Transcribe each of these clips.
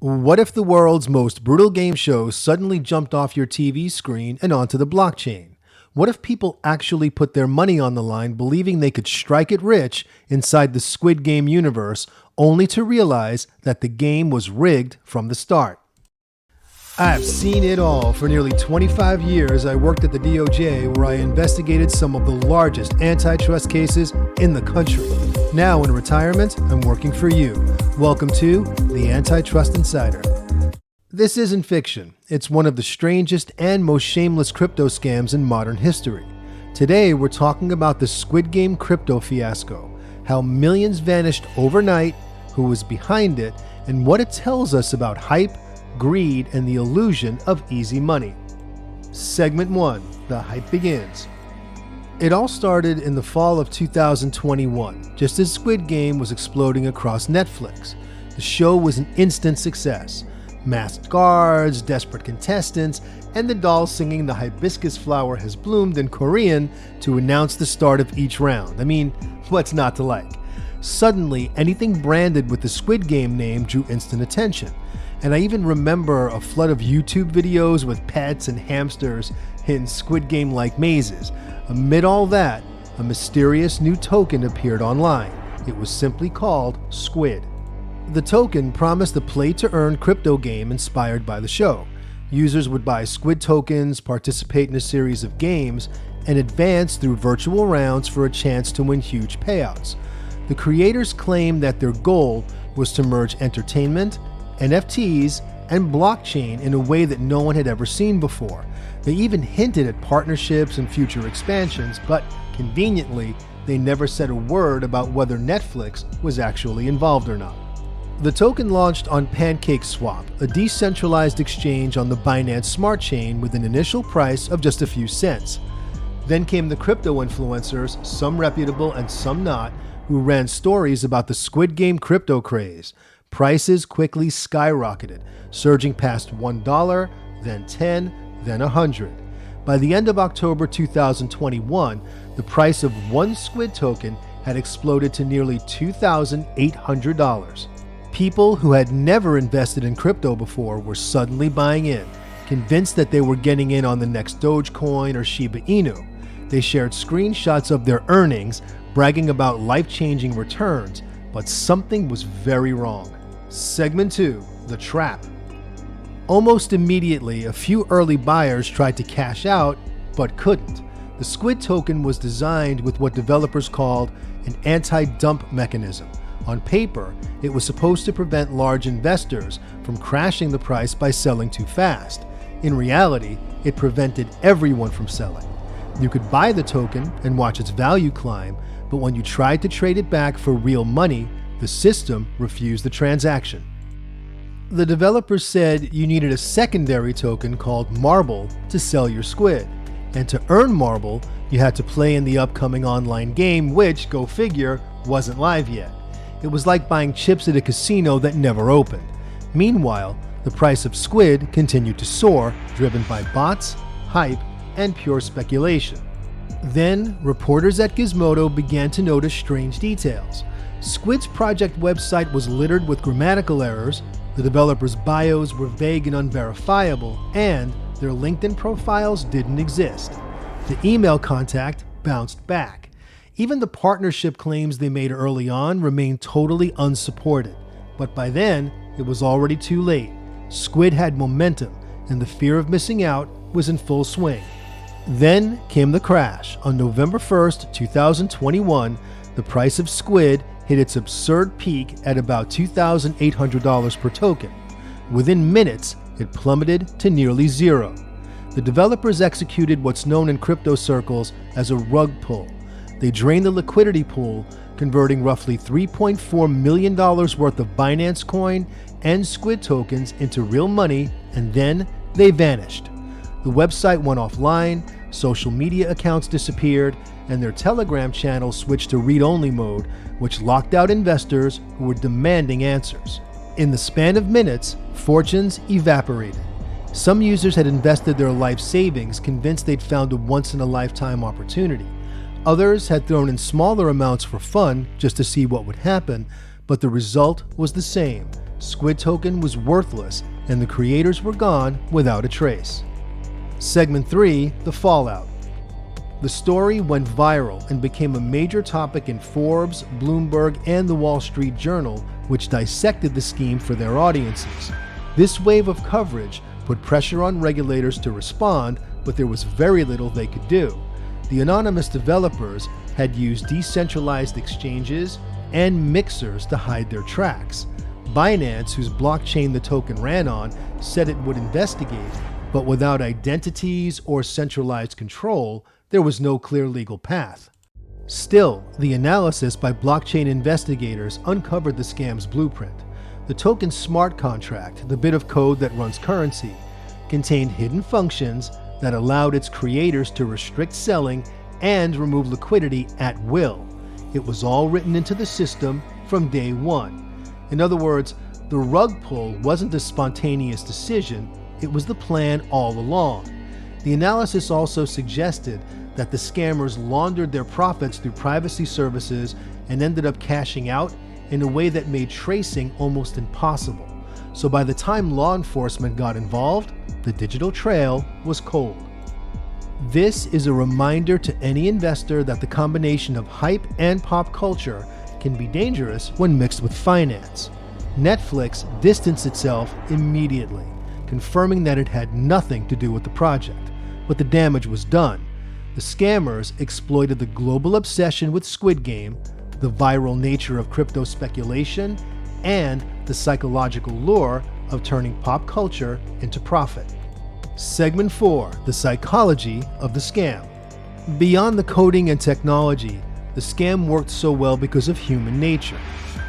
What if the world's most brutal game show suddenly jumped off your TV screen and onto the blockchain? What if people actually put their money on the line believing they could strike it rich inside the Squid Game universe, only to realize that the game was rigged from the start? I've seen it all. For nearly 25 years, I worked at the DOJ, where I investigated some of the largest antitrust cases in the country. Now in retirement, I'm working for you. Welcome to the Antitrust Insider. This isn't fiction. It's one of the strangest and most shameless crypto scams in modern history. Today, we're talking about the Squid Game crypto fiasco, how millions vanished overnight, who was behind it, and what it tells us about hype, greed, and the illusion of easy money. Segment 1. The hype begins. It all started in the fall of 2021, just as Squid Game was exploding across Netflix. The show was an instant success. Masked guards, desperate contestants, and the doll singing "The hibiscus flower has bloomed" in Korean to announce the start of each round. I mean, what's not to like? Suddenly, anything branded with the Squid Game name drew instant attention. And I even remember a flood of YouTube videos with pets and hamsters in Squid Game-like mazes. Amid all that, a mysterious new token appeared online. It was simply called Squid. The token promised a play-to-earn crypto game inspired by the show. Users would buy Squid tokens, participate in a series of games, and advance through virtual rounds for a chance to win huge payouts. The creators claimed that their goal was to merge entertainment, NFTs, and blockchain in a way that no one had ever seen before. They even hinted at partnerships and future expansions, but conveniently, they never said a word about whether Netflix was actually involved or not. The token launched on PancakeSwap, a decentralized exchange on the Binance smart chain with an initial price of just a few cents. Then came the crypto influencers, some reputable and some not, who ran stories about the Squid Game crypto craze. Prices quickly skyrocketed, surging past $1, then $10, then $100. By the end of October 2021, the price of one Squid token had exploded to nearly $2,800. People who had never invested in crypto before were suddenly buying in, convinced that they were getting in on the next Dogecoin or Shiba Inu. They shared screenshots of their earnings, bragging about life-changing returns, but something was very wrong. Segment 2. The Trap. Almost immediately, a few early buyers tried to cash out, but couldn't. The Squid token was designed with what developers called an anti-dump mechanism. On paper, it was supposed to prevent large investors from crashing the price by selling too fast. In reality, it prevented everyone from selling. You could buy the token and watch its value climb, but when you tried to trade it back for real money, the system refused the transaction. The developers said you needed a secondary token called Marble to sell your Squid. And to earn Marble, you had to play in the upcoming online game, which, go figure, wasn't live yet. It was like buying chips at a casino that never opened. Meanwhile, the price of Squid continued to soar, driven by bots, hype, and pure speculation. Then, reporters at Gizmodo began to notice strange details. Squid's project website was littered with grammatical errors, the developers' bios were vague and unverifiable, and their LinkedIn profiles didn't exist. The email contact bounced back. Even the partnership claims they made early on remained totally unsupported. But by then, it was already too late. Squid had momentum, and the fear of missing out was in full swing. Then came the crash. On November 1st, 2021, the price of Squid hit its absurd peak at about $2,800 per token. Within minutes, it plummeted to nearly zero. The developers executed what's known in crypto circles as a rug pull. They drained the liquidity pool, converting roughly $3.4 million worth of Binance coin and Squid tokens into real money, and then they vanished. The website went offline, social media accounts disappeared, and their Telegram channel switched to read-only mode, which locked out investors who were demanding answers. In the span of minutes, fortunes evaporated. Some users had invested their life savings, convinced they'd found a once-in-a-lifetime opportunity. Others had thrown in smaller amounts for fun, just to see what would happen, but the result was the same. Squid token was worthless and the creators were gone without a trace. Segment 3, the fallout. The story went viral and became a major topic in Forbes, Bloomberg, and the Wall Street Journal, which dissected the scheme for their audiences. This wave of coverage put pressure on regulators to respond, but there was very little they could do. The anonymous developers had used decentralized exchanges and mixers to hide their tracks. Binance, whose blockchain the token ran on, said it would investigate, but without identities or centralized control, there was no clear legal path. Still, the analysis by blockchain investigators uncovered the scam's blueprint. The token's smart contract, the bit of code that runs currency, contained hidden functions that allowed its creators to restrict selling and remove liquidity at will. It was all written into the system from day one. In other words, the rug pull wasn't a spontaneous decision, it was the plan all along. The analysis also suggested that the scammers laundered their profits through privacy services and ended up cashing out in a way that made tracing almost impossible. So by the time law enforcement got involved, the digital trail was cold. This is a reminder to any investor that the combination of hype and pop culture can be dangerous when mixed with finance. Netflix distanced itself immediately, confirming that it had nothing to do with the project, but the damage was done. The scammers exploited the global obsession with Squid Game, the viral nature of crypto speculation, and the psychological lure of turning pop culture into profit. Segment 4, the psychology of the scam. Beyond the coding and technology, the scam worked so well because of human nature.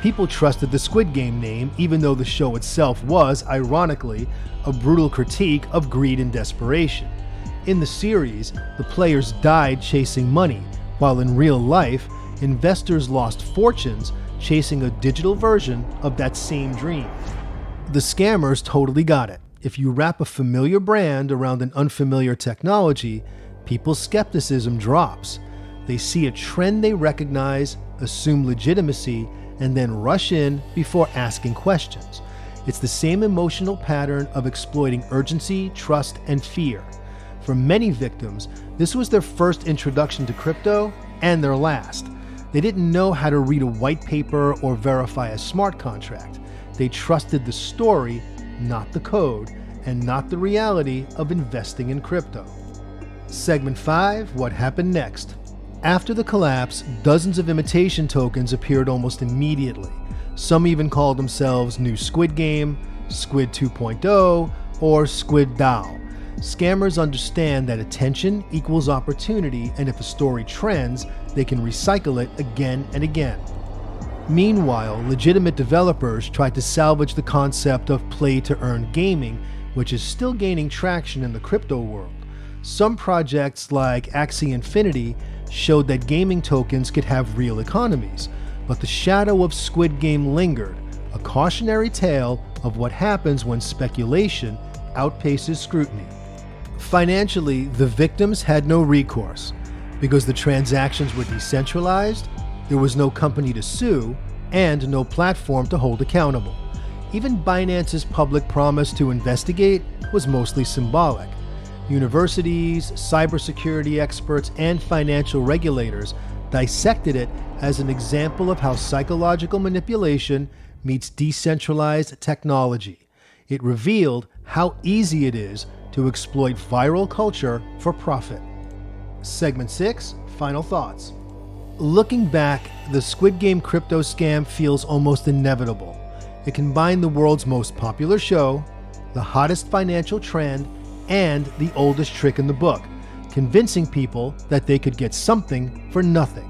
People trusted the Squid Game name even though the show itself was, ironically, a brutal critique of greed and desperation. In the series, the players died chasing money, while in real life, investors lost fortunes chasing a digital version of that same dream. The scammers totally got it. If you wrap a familiar brand around an unfamiliar technology, people's skepticism drops. They see a trend they recognize, assume legitimacy, and then rush in before asking questions. It's the same emotional pattern of exploiting urgency, trust, and fear. For many victims, this was their first introduction to crypto and their last. They didn't know how to read a white paper or verify a smart contract. They trusted the story, not the code, and not the reality of investing in crypto. Segment 5, what happened next? After the collapse, dozens of imitation tokens appeared almost immediately. Some even called themselves New Squid Game, Squid 2.0, or Squid DAO. Scammers understand that attention equals opportunity, and if a story trends, they can recycle it again and again. Meanwhile, legitimate developers tried to salvage the concept of play-to-earn gaming, which is still gaining traction in the crypto world. Some projects like Axie Infinity showed that gaming tokens could have real economies, but the shadow of Squid Game lingered, a cautionary tale of what happens when speculation outpaces scrutiny. Financially, the victims had no recourse. Because the transactions were decentralized, there was no company to sue, and no platform to hold accountable. Even Binance's public promise to investigate was mostly symbolic. Universities, cybersecurity experts, and financial regulators dissected it as an example of how psychological manipulation meets decentralized technology. It revealed how easy it is to exploit viral culture for profit. Segment 6, final thoughts. Looking back, the Squid Game crypto scam feels almost inevitable. It combined the world's most popular show, the hottest financial trend, and the oldest trick in the book, convincing people that they could get something for nothing.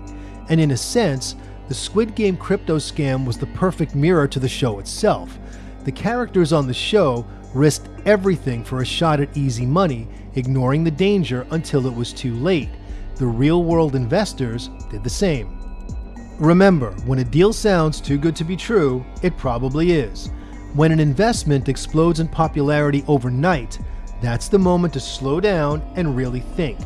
And in a sense, the Squid Game crypto scam was the perfect mirror to the show itself. The characters on the show risked everything for a shot at easy money, ignoring the danger until it was too late. The real-world investors did the same. Remember, when a deal sounds too good to be true, it probably is. When an investment explodes in popularity overnight, that's the moment to slow down and really think,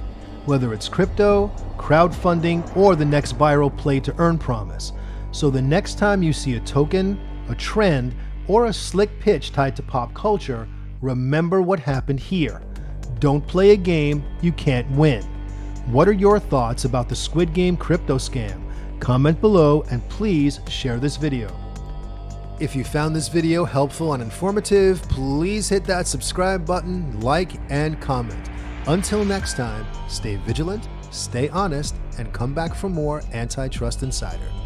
whether it's crypto, crowdfunding, or the next viral play-to-earn promise. So the next time you see a token, a trend, or a slick pitch tied to pop culture, remember what happened here. Don't play a game you can't win. What are your thoughts about the Squid Game crypto scam? Comment below and please share this video. If you found this video helpful and informative, please hit that subscribe button, like, and comment. Until next time, stay vigilant, stay honest, and come back for more Antitrust Insider.